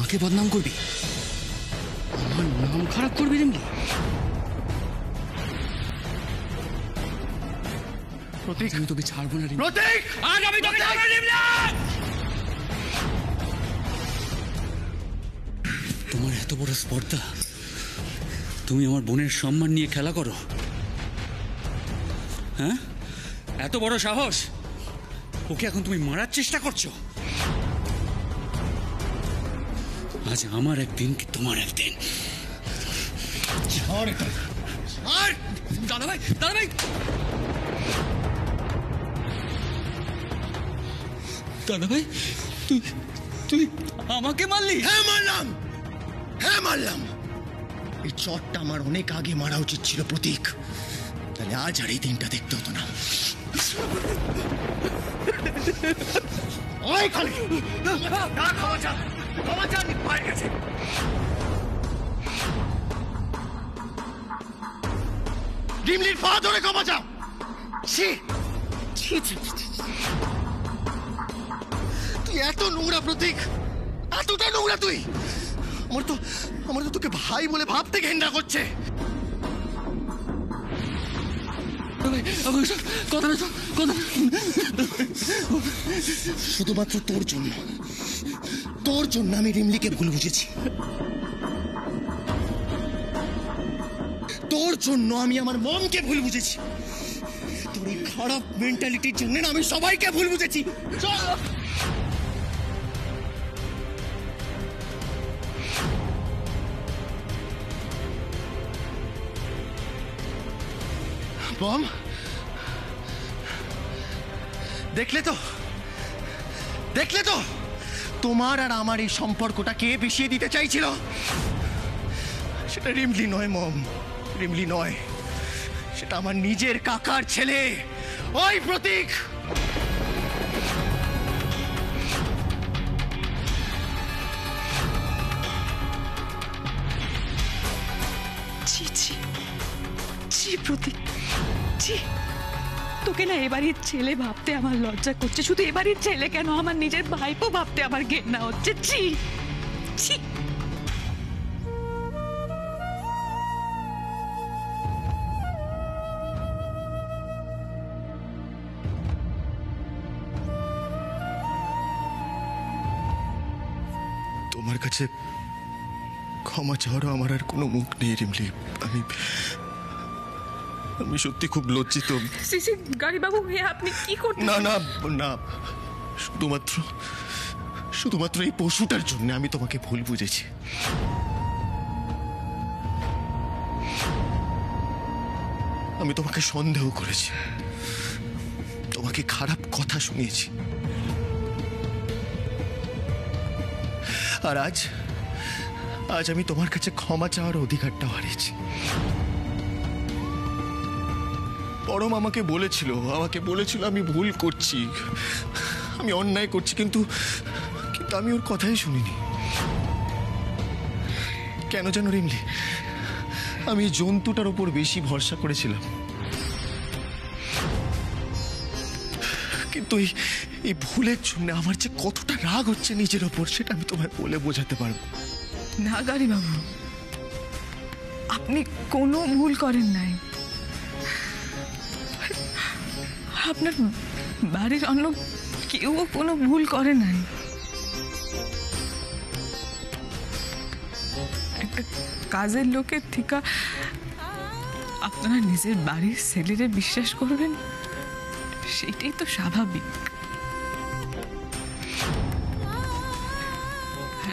আমাকে বদনাম করবি, আমার নাম খারাপ করবি রিমলি? প্রতীক, আমি তোকে ছাড়বো না। প্রতীক, আজ আমি তোকে ছাড়বো না রিমলি। তোমার এত বড় স্পর্ধা, তুমি আমার বোনের সম্মান নিয়ে খেলা করো? হ্যাঁ, এত বড় সাহস! ওকে এখন তুমি মারার চেষ্টা করছো। আজ আমার একদিন কি তোমার একদিন। দাদা ভাই, দাদা ভাই, দাদা ভাই, তুই তুই আমাকে মারলি? হ্যাঁ মারলাম, হ্যাঁ মারলাম। এই চটটা আমার অনেক আগে মারা উচিত ছিল প্রতীক, তাহলে আজ আর এই দিনটা দেখতে হতো না। ওই খালি না, ক্ষমা চান, ক্ষমা চান, পায়ে গেছে। রিমলির পা ধরে ক্ষমা চাও। ছি ছি ছি, তুই এত নোংরা প্রতীক, এতটা নোংরা তুই। আমার তো তোকে ভাই বলে ভাবতে ঘেন্না করছে। শুধুমাত্র তোর জন্য আমি রিমলিকে ভুল বুঝেছি। তোর জন্য আমি আমার মমকে ভুল বুঝেছি। তোর এই খারাপ মেন্টালিটির জন্য আমি সবাইকে ভুল বুঝেছি। চল বম, দেখলে তো তোমার আর আমার এই সম্পর্কটা কে বিষিয়ে দিতে চাইছিল? সেটা রিমলি নয় মম, রিমলি নয়, সেটা আমার নিজের কাকার ছেলে, ওই প্রতীক। ছি ছি ছি প্রতীক, ছি। তোকে না এবারের ছেলে ভাবতে আমার লজ্জা করছে। শুধু এবারের ছেলে কেন, আমার নিজের ভাইপো ভাবতে আমার ঘেন্না হচ্ছে। ছি ছি। তোমার কাছে ক্ষমা চাওয়ারও আমার আর কোনো মুখ নেই রিমলি। আমি সত্যি খুব লজ্জিত। সিসি গাড়ি বাবু, আপনি কি করছেন? না না না, শুধুমাত্র এই পশুটার জন্য আমি তোমাকে ভুল বুঝেছি। আমি তোমাকে সন্দেহ করেছি, তোমাকে খারাপ কথা শুনিয়েছি, আর আজ আমি তোমার কাছে ক্ষমা চাওয়ার অধিকারটাও হারিয়েছি। পরম আমাকে বলেছিল আমি ভুল করছি, আমি অন্যায় করছি, কিন্তু আমি ওর কথাই শুনিনি। কেন জানো রিমলি, আমি জন্তুটার উপর বেশি ভরসা করেছিলাম, কিন্তু এই ভুলের জন্য আমার যে কতটা রাগ হচ্ছে নিজের ওপর, সেটা আমি তোমায় বলে বোঝাতে পারবো না। গাড়ি বাবু, আপনি কোনো ভুল করেন নাই। আপনার বাড়ির অন্য কেউ কোনো ভুল করে নাই। একটা কাজের লোকের থেকে আপনারা নিজের বাড়ির ছেলেরে বিশ্বাস করবেন, সেটাই তো স্বাভাবিক।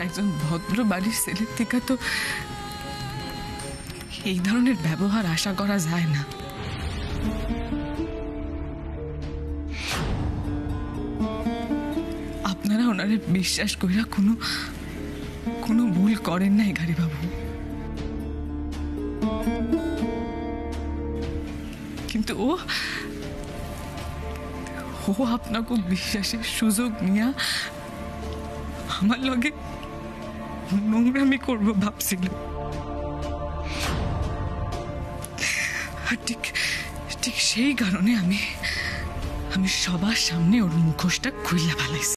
একজন ভদ্র বাড়ির ছেলের থেকে তো এই ধরনের ব্যবহার আশা করা যায় না। আপনারা ওনারে বিশ্বাস কইরা কোনো ভুল করেন নাই গাড়ি বাবু, কিন্তু ও আপনাকে বিশ্বাসের সুযোগ নিয়ে আমার লগে নোংরামি করবো ভাবছিল। আর ঠিক সেই কারণে আমি সবার সামনে ওর মুখোশটা খুইলা ফেলাইছি।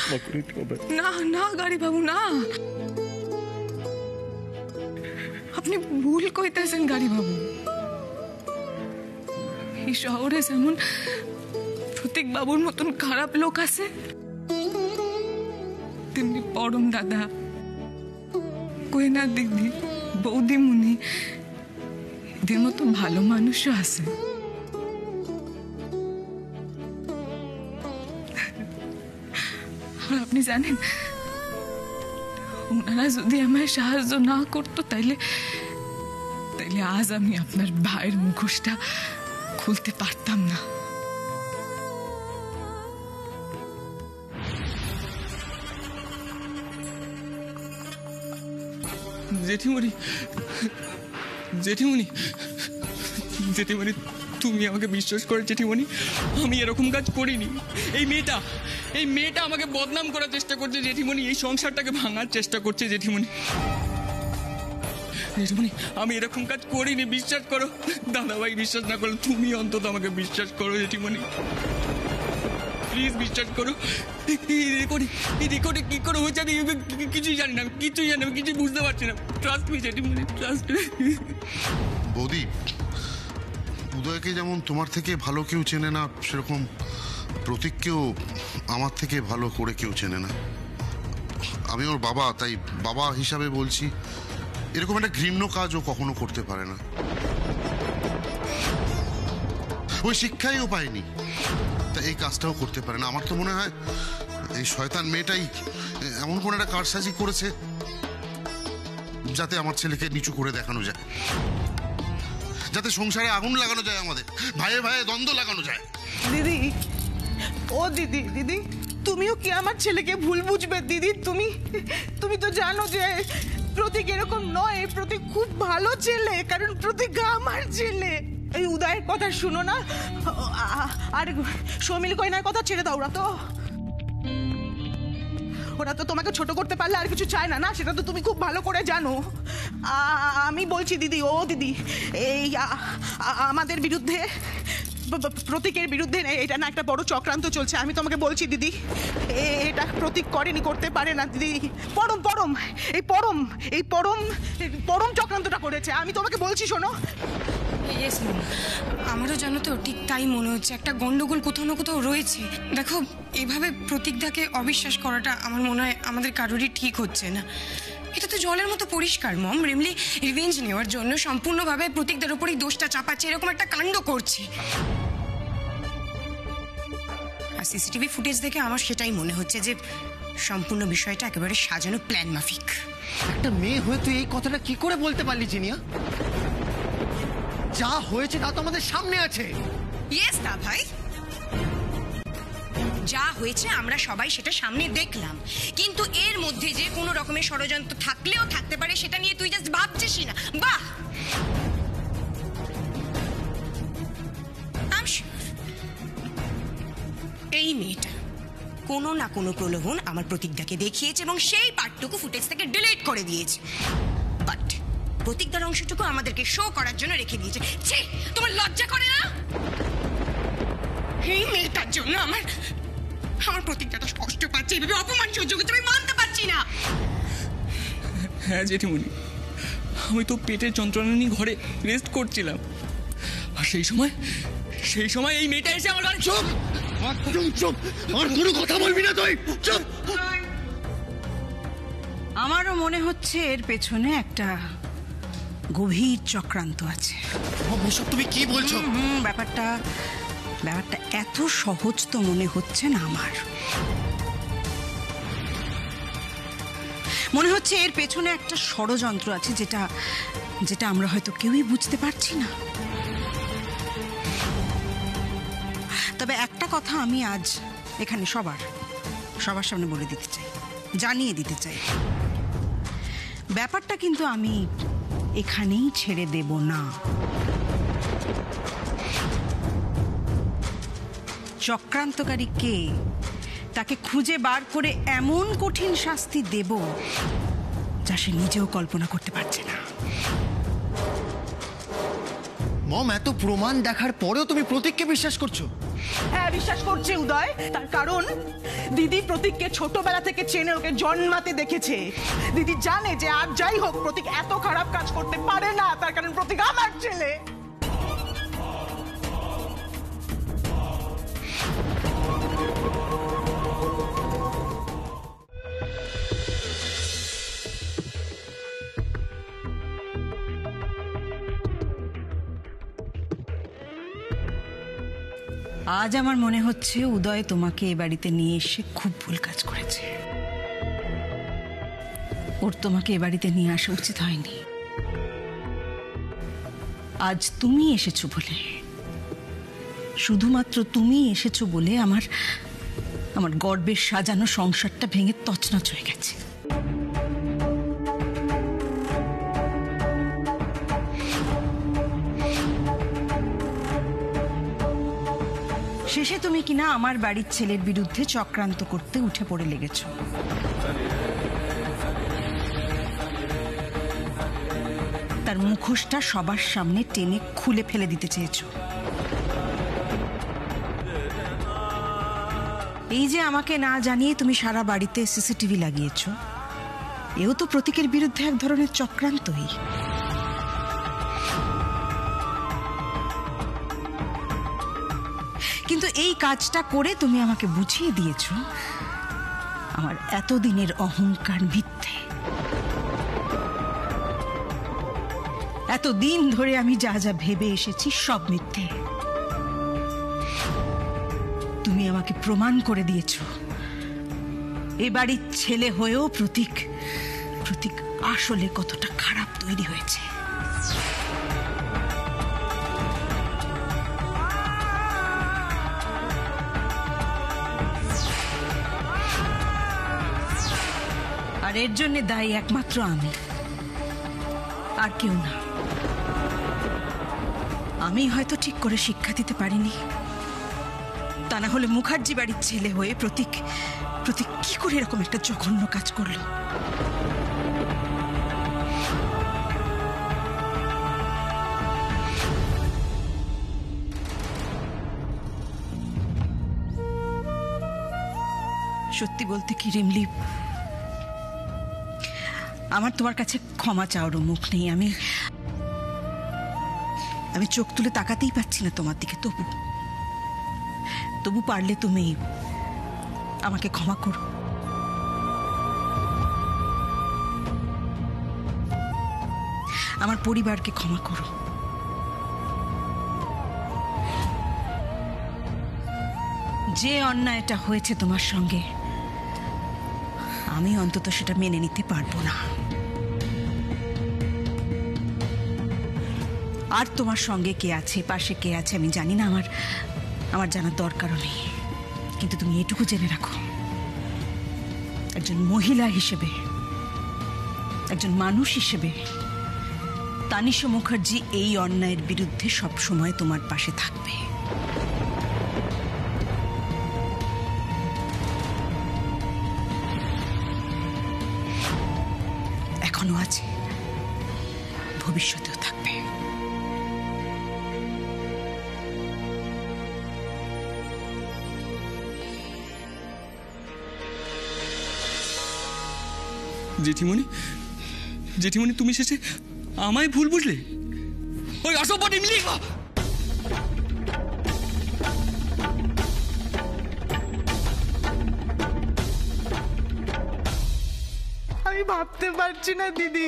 ক্ষমা করে দিও আমায়। না না গাড়ি বাবু না, আপনি ভুল কইতেছেন গাড়ি বাবু। এই শহরে যেমন প্রতীক বাবুর মতন খারাপ লোক আছে, তেমনি পরম দাদা, কোয়েনা দিদি, বৌদিমুনি এদের মতো ভালো মানুষও আছে। আর আপনি জানেন, ওনারা যদি আমায় সাহায্য না করতো তাইলে আজ আমি আপনার ভাইয়ের মুখোশটা খুলতে পারতাম না। জেঠিমণি, জেঠিমণি, জেঠিমণি, তুমি আমাকে বিশ্বাস করো জেঠিমণি, আমি এরকম কাজ করিনি। এই মেয়েটা আমাকে বদনাম করার চেষ্টা করছে জেঠিমণি, এই সংসারটাকে ভাঙার চেষ্টা করছে জেঠিমণি। জেঠিমণি, আমি এরকম কাজ করিনি, বিশ্বাস করো। দাদাভাই বিশ্বাস না করলে তুমি অন্তত আমাকে বিশ্বাস করো জেঠিমণি, প্লিজ বিশ্বাস করো। এই রেকর্ডে কি করে হয়েছে আমি কিছুই জানি না, আমি কিছুই বুঝতে পারছি না। ট্রাস্ট মি জেঠিমণি, ট্রাস্ট মি। বৌদি, উদয়কে যেমন তোমার থেকে ভালো কেউ চেনে না, সেরকম প্রতীককেও আমার থেকে ভালো করে কেউ চেনে না। আমি ওর বাবা, তাই বাবা হিসাবে বলছি, এরকম একটা ঘৃণ্য কাজ ও কখনো করতে পারে না। ওই শিক্ষাই ও পায়নি, তা এই কাজটাও করতে পারে না। আমার তো মনে হয় এই শয়তান মেয়েটাই এমন কোন একটা কারসাজি করেছে যাতে আমার ছেলেকে নিচু করে দেখানো যায়, যাতে সংসারে আগুন লাগানো যায়, আমাদের ভাইয়ে ভাইয়ে দ্বন্দ্ব লাগানো যায়। দিদি, ও দিদি, দিদি তুমিও কি আমার ছেলেকে ভুল বুঝবে? দিদি তুমি তো জানো যে প্রতীক এরকম নয়, প্রতীক খুব ভালো ছেলে, কারণ প্রতীক আমার ছেলে। এই উদয়ের কথা শুনো না, আর সমীল কয়নার কথা ছেড়ে দাও। ওরা তো তোমাকে ছোট করতে পারলে আর কিছু চায় না, না সেটা তো তুমি খুব ভালো করে জানো। আমি বলছি দিদি, ও দিদি, এই আমাদের বিরুদ্ধে, প্রতীকের বিরুদ্ধে এটা না একটা বড় চক্রান্ত চলছে। আমি তোমাকে বলছি দিদি, এটা প্রতীক করেনি, করতে পারে না দিদি। পরম চক্রান্তটা করেছে, আমি তোমাকে বলছি, শোনো। ইয়েস ম্যাম, আমারও জানো তো ঠিক তাই মনে হচ্ছে, একটা গন্ডগোল কোথাও না কোথাও রয়েছে। দেখো, এভাবে প্রতীকদাকে অবিশ্বাস করাটা আমার মনে হয় আমাদের কারোরই ঠিক হচ্ছে না। এটা তো জলের মতো পরিষ্কার মম, রিমলি রিভেঞ্জ নেওয়ার জন্য সম্পূর্ণভাবে প্রতীকদার উপরই দোষটা চাপাচ্ছে, এরকম একটা কাণ্ড করছে। আর সিসিটিভি ফুটেজ দেখে আমার সেটাই মনে হচ্ছে যে সম্পূর্ণ বিষয়টা একেবারে সাজানো প্ল্যান মাফিক। একটা মেয়ে হয়ে তুই এই কথাটা কি করে বলতে পারলি জিনিয়া? যা হয়েছে তা তো আমাদের সামনে আছে। ইয়েস দা ভাই, যা হয়েছে আমরা সবাই সেটা সামনে দেখলাম, কিন্তু এর মধ্যে যে কোনো রকমের ষড়যন্ত্র থাকলেও থাকতে পারে সেটা নিয়ে তুই জাস্ট ভাবছিস না। বাহ, এই মেয়েটা কোনো না কোনো প্রলোভন আমার প্রতীকদাকে দেখিয়েছে এবং সেই পার্টটুকু ফুটেজ থেকে ডিলিট করে দিয়েছে, বাট প্রতীকদার অংশটুকু আমাদেরকে শো করার জন্য রেখে দিয়েছে। ছি, তোমার লজ্জা করে না? এই মেয়েটার জন্য আমার প্রতীকদাটা কষ্ট পাচ্ছে, এভাবে অপমান সহ্য করতে আমি মানতে পারছি না। হ্যাঁ জেঠিমণি, আমি তো পেটের যন্ত্রণা নিয়ে ঘরে রেস্ট করছিলাম, আর সেই সময় এই মেয়েটা এসে আমার বাড়ি। চুপ, চুপ, আর কোনো কথা বলবি না তুই, চুপ। আমারও মনে হচ্ছে এর পেছনে একটা গভীর চক্রান্ত আছে। ওসব তুমি কি বলছো? ব্যাপারটা এত সহজ তো মনে হচ্ছে না আমার। মনে হচ্ছে এর পেছনে একটা ষড়যন্ত্র আছে, যেটা আমরা হয়তো কেউই বুঝতে পারছি না। তবে একটা কথা আমি আজ এখানে সবার সামনে বলে দিতে চাই, জানিয়ে দিতে চাই, ব্যাপারটা কিন্তু আমি এখানেই ছেড়ে দেব না। চক্রান্তকারী কে তাকে খুঁজে বার করে এমন কঠিন শাস্তি দেব যা সে নিজেও কল্পনা করতে পারছে না। মম, এত প্রমাণ দেখার পরেও তুমি প্রতীককে বিশ্বাস করছো? হ্যাঁ বিশ্বাস করছে উদয়, তার কারণ দিদি প্রতীককে ছোটবেলা থেকে চেনে, ওকে জন্মাতে দেখেছে। দিদি জানে যে আর যাই হোক প্রতীক এত খারাপ কাজ করতে পারে না, তার কারণ প্রতীক আমার ছেলে। আজ আমার মনে হচ্ছে উদয় তোমাকে এ বাড়িতে নিয়ে এসে খুব ভুল কাজ করেছে। ওর তোমাকে এ বাড়িতে নিয়ে আসা উচিত হয়নি। আজ তুমি এসেছো বলে, শুধুমাত্র তুমি এসেছো বলে আমার গর্বের সাজানো সংসারটা ভেঙে তছনছ হয়ে গেছে। শেষে তুমি কিনা আমার বাড়ির ছেলের বিরুদ্ধে চক্রান্ত করতে উঠে পড়ে লেগেছ। তার মুখোশটা সবার সামনে টেনে খুলে ফেলে দিতে চেয়েছ। এই যে আমাকে না জানিয়ে তুমি সারা বাড়িতে সিসিটিভি লাগিয়েছ, এও তো প্রতীকের বিরুদ্ধে এক ধরনের চক্রান্তই। কিন্তু এই কাজটা করে তুমি আমাকে বুঝিয়ে দিয়েছ আমার এতদিনের অহংকার মিথ্যে। এতদিন ধরে আমি যা যা ভেবে এসেছি সব মিথ্যে। তুমি আমাকে প্রমাণ করে দিয়েছ এ বাড়ির ছেলে হয়েও প্রতীক আসলে কতটা খারাপ তৈরি হয়েছে। আর এর জন্য দায়ী একমাত্র আমি, আর কেউ না। আমি হয়তো ঠিক করে শিক্ষা দিতে পারিনি, তা না হলে মুখার্জি বাড়ির ছেলে হয়ে প্রতীক কি করে এরকম একটা জঘন্য কাজ করলো। সত্যি বলতে কি রিমলি, আমার তোমার কাছে ক্ষমা চাওয়ারও মুখ নেই। আমি চোখ তুলে তাকাতেই পাচ্ছি না তোমার দিকে। তবু পারলে তুমি আমাকে ক্ষমা করো। আমার পরিবারকে ক্ষমা করো। যে অন্যায়টা হয়েছে তোমার সঙ্গে, আমি অন্তত সেটা মেনে নিতে পারবো না। আর তোমার সঙ্গে কে আছে, পাশে কে আছে আমি জানি না, আমার জানার দরকারও নেই। কিন্তু তুমি এটুকু জেনে রাখো, একজন মহিলা হিসেবে, একজন মানুষ হিসেবে তানিশা মুখার্জি এই অন্যায়ের বিরুদ্ধে সব সময় তোমার পাশে থাকবে। এখনো আছে, ভবিষ্যতেও থাকবে। জেঠিমণি তুমি শেষে আমায় ভুল বুঝলে? ওই অসভ্যটি মিলি আমি ভাবতে পারছি না দিদি,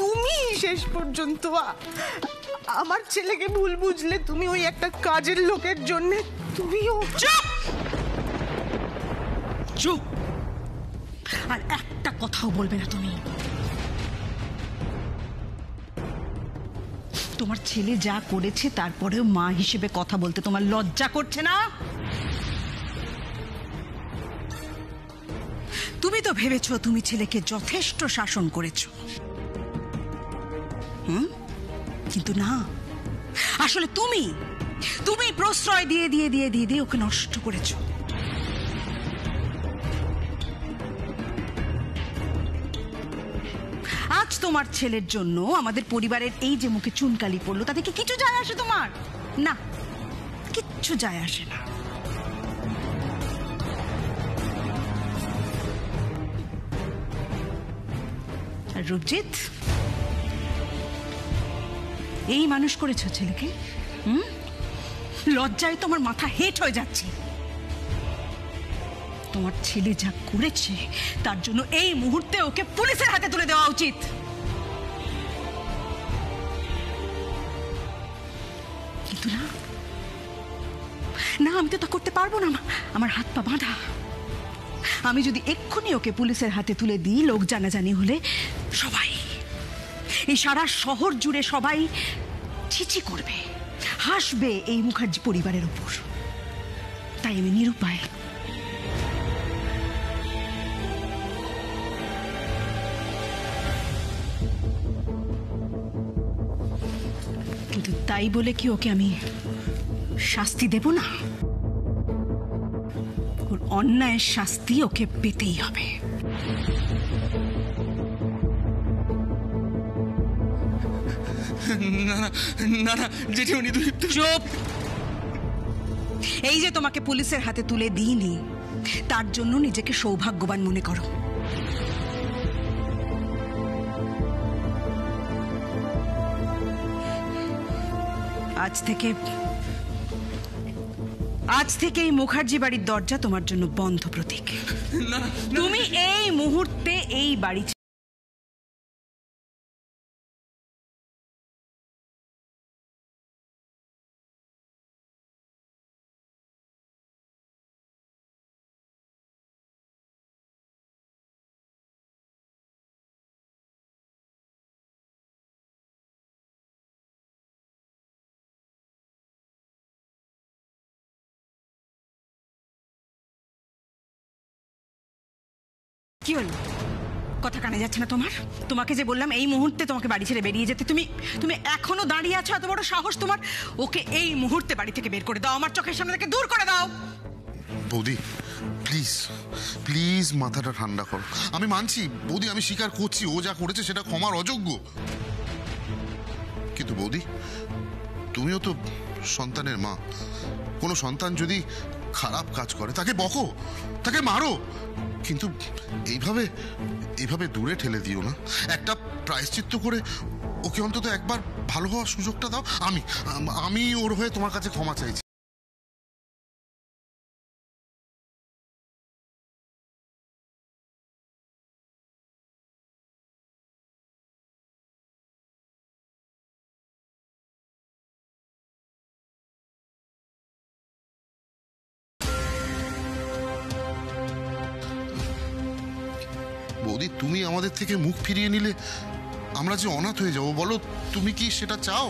তুমি শেষ পর্যন্ত আমার ছেলেকে ভুল বুঝলে। তুমি ওই একটা কাজের লোকের জন্য তুমিও চুপ। আর একটা কথাও বলবে না তুমি। তোমার ছেলে যা করেছে তারপরেও মা হিসেবে কথা বলতে তোমার লজ্জা করছে না? তুমি তো ভেবেছো তুমি ছেলেকে যথেষ্ট শাসন করেছো, কিন্তু না, আসলে তুমি প্রশ্রয় দিয়ে দিয়ে দিয়ে দিয়ে দিয়ে ওকে নষ্ট করেছো। আজ তোমার ছেলের জন্য আমাদের পরিবারের এই যে মুখে চুনকালি পড়লো, তাতে কি কিছু যায় আসে তোমার? না, কিচ্ছু কিচ্ছু যায় আসে না। আর রূপজিৎ, এই মানুষ করেছ ছেলেকে? লজ্জায় তোমার মাথা হেট হয়ে যাচ্ছে। তোমার ছেলে যা করেছে তার জন্য এই মুহূর্তে ওকে পুলিশের হাতে তুলে দেওয়া উচিত। কিন্তু না না, আমি তো তা করতে পারবো না, আমার হাত পা বাঁধা। আমি যদি এক্ষুনি ওকে পুলিশের হাতে তুলে দিই, লোক জানাজানি হলে সবাই, এই সারা শহর জুড়ে সবাই ছিছি করবে, হাসবে এই মুখার্জি পরিবারের উপর। তাই আমি নিরুপায়। কিন্তু তাই বলে কি ওকে আমি শাস্তি দেব না? ওর অন্যায়ের শাস্তি ওকে পেতেই হবে। না না না না জেঠিমণি, তুমি চুপ! এই যে তোমাকে পুলিশের হাতে তুলে দিইনি, তার জন্য নিজেকে সৌভাগ্যবান মনে করো। আজ থেকে এই মুখার্জি বাড়ির দরজা তোমার জন্য বন্ধ, প্রতীক। তুমি এই মুহূর্তে এই বাড়ি কি হলো? কথা কানে যাচ্ছে না তোমার? তোমাকে যে বললাম এই মুহূর্তে তোমাকে বাড়ি ছেড়ে বেরিয়ে যেতে, তুমি তুমি এখনো দাঁড়িয়ে আছো? এত বড় সাহস তোমার! ওকে এই মুহূর্তে বাড়ি থেকে বের করে দাও, আমার চোখের সামনে থেকে দূর করে দাও। বৌদি প্লিজ প্লিজ মাথাটা ঠান্ডা করো। আমি মানছি বৌদি, আমি স্বীকার করছি ও যা করেছে সেটা ক্ষমার অযোগ্য। কিন্তু বৌদি, তুমিও তো সন্তানের মা। কোনো সন্তান যদি খারাপ কাজ করে তাকে বকো, তাকে মারো, কিন্তু এইভাবে দূরে ঠেলে দিও না। একটা প্রায়শ্চিত্ত করে ওকে অন্তত একবার ভালো হওয়ার সুযোগটা দাও। আমি ওর হয়ে তোমার কাছে ক্ষমা চাইছি। বৌদি, তুমি আমাদের থেকে মুখ ফিরিয়ে নিলে আমরা যে অনাথ হয়ে যাবো, বলো তুমি কি সেটা চাও?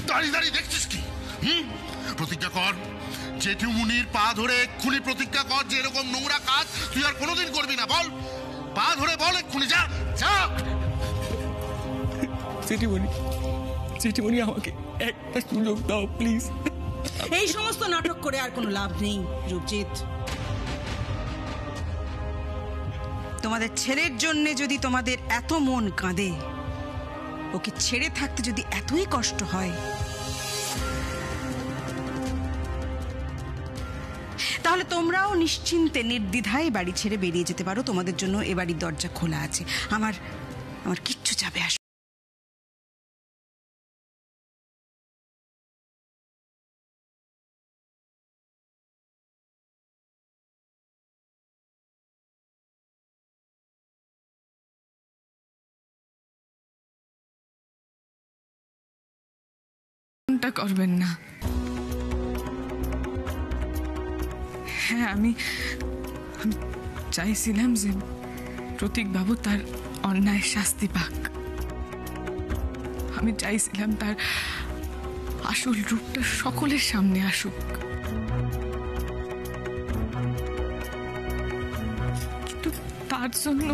দাঁড়িয়ে দাঁড়িয়ে দেখছিস কি? প্রতিজ্ঞা কর, জেঠুমুনির পা ধরে এক্ষুনি প্রতিজ্ঞা কর যে এরকম নোংরা কাজ তুই আর কোনোদিন করবি না। বল, পা ধরে বল এক্ষুনি, যা যা। জেঠিমণি আমাকে একটা সুযোগ দাও প্লিজ। এই সমস্ত নাটক করে আর কোনো লাভ নেই রূপজিৎ। তোমাদের ছেলের জন্য যদি তোমাদের এত মন কাঁদে, ওকে ছেড়ে থাকতে যদি এতই কষ্ট হয়, তাহলে তোমরাও নিশ্চিন্তে নির্দ্বিধায় বাড়ি ছেড়ে বেরিয়ে যেতে পারো। তোমাদের জন্য এ বাড়ির দরজা খোলা আছে। আমার কিচ্ছু যাবে আসবে। করবেন না। হ্যাঁ, আমি চাইছিলাম যে প্রতীক বাবু তার অন্যায় শাস্তি পাক। আমি চাইছিলাম তার আসল রূপটা সকলের সামনে আসুক, কিন্তু তার জন্য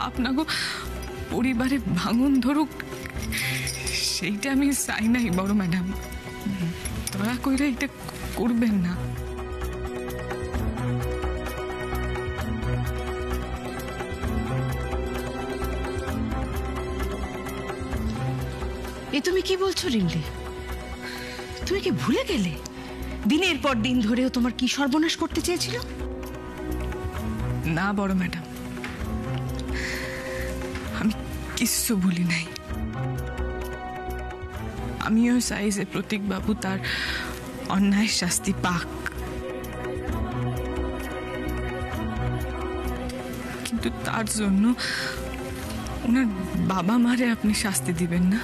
আপনাকে পরিবারে ভাঙন ধরুক সেইটা আমি চাই নাই। বড় ম্যাডাম, দয়া করে এটা করবেন না। এ তুমি কি বলছো রিমলি? তুমি কি ভুলে গেলে দিনের পর দিন ধরেও তোমার কি সর্বনাশ করতে চেয়েছিল? না বড় ম্যাডাম, আমি কিচ্ছু ভুলি নাই। আমিও চাই যে প্রতীক বাবু তার অন্যায় শাস্তি পাক, কিন্তু তার জন্য ওনার বাবা মারে আপনি শাস্তি দিবেন না।